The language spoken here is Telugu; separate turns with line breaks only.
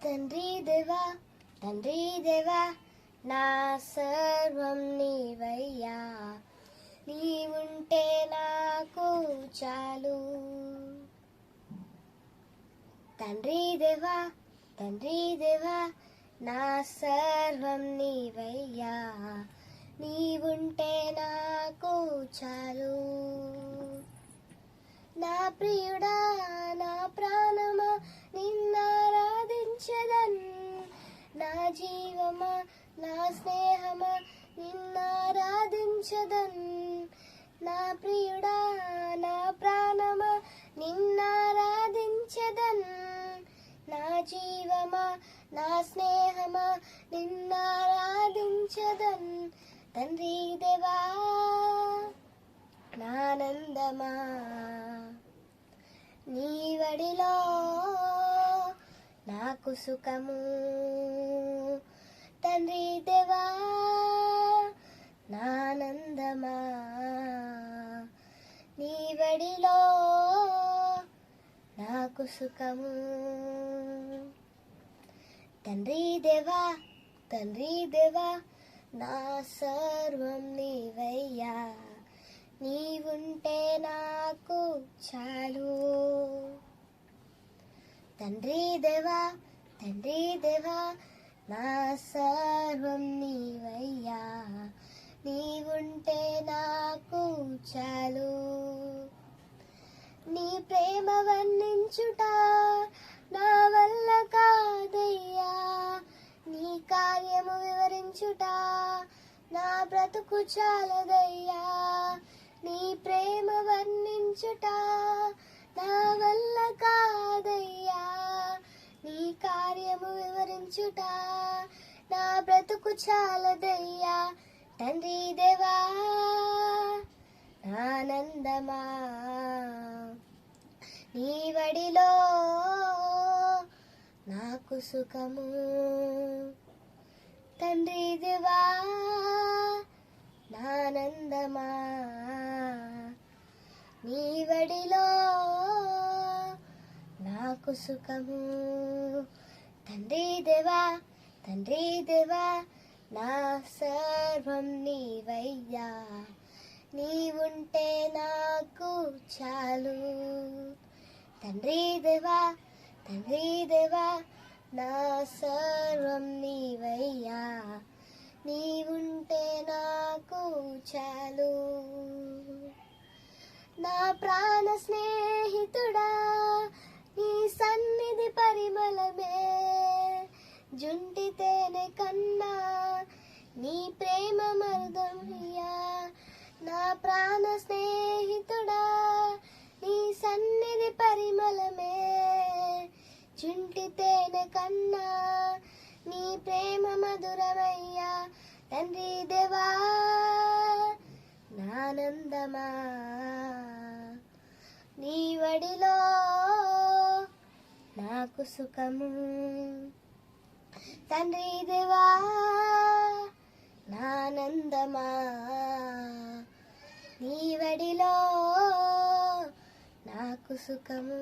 తండ్రి దేవా తండ్రి దేవా నా సర్వం నీవయ్యా, నీవుంటే నాకు చాలు. తండ్రి దేవా నా సర్వం నీవయ్యా, నీవుంటే నాకు చాలు. నా ప్రియుడా నా ప్రాణమా నిన్నారాధించదన్, నా జీవమా నా స్నేహమా నిన్నారాధించదన్. నా ప్రియుడా నా ప్రాణమా నిన్నారాధించదన్, నా జీవమా నా స్నేహమా నిన్నారాధించదన్. తండ్రి దేవా నానందమా నీ వడిలో నాకు సుఖము. తండ్రి దేవా నానందమా నీ వడిలో నాకు సుఖము. తండ్రి దేవా నా సర్వం నీవయ్యా, నీవుంటే నాకు చాలు. తండ్రి దేవా నా సర్వం నీవయ్యా, నీవుంటే నాకు చాలు. నీ ప్రేమ వర్ణించుట నా వల్ల కాదయ్యా, నీ కార్యము వివరించుట నా బ్రతుకు చాలదయ్యా. నీ ప్రేమ వర్ణించుట నా వల్ల కాదయ్యా, నీ కార్యము వివరించుట నా బ్రతుకు చాలదయ్యా. తండ్రి దేవా ఆనందమా నీ వడిలో నాకు సుఖము. తండ్రి దేవా ఆనందమా నీ వడిలో నాకు సుఖము. తండ్రి దేవా నా సర్వం నీవయ్యా, నీవుంటే నాకు చాలు. తండ్రి దేవా నా సర్వం నీవయ్యా, నీవుంటే నాకు చాలు. నా ప్రాణ స్నేహితుడా నీ సన్నిధి పరిమళమే, జుంటి తేనె కన్నా నీ ప్రేమ మధురమయ్యా. నా ప్రాణ స్నేహితుడా నీ సన్నిధి పరిమళమే, జుంటి తేనె కన్నా నీ ప్రేమ మధురమయ్యా. తండ్రి దేవా ఆనందమా నీ వడిలో నాకు సుఖము. తండ్రి దేవా ఆనందమా నీ వడిలో నాకు సుఖము.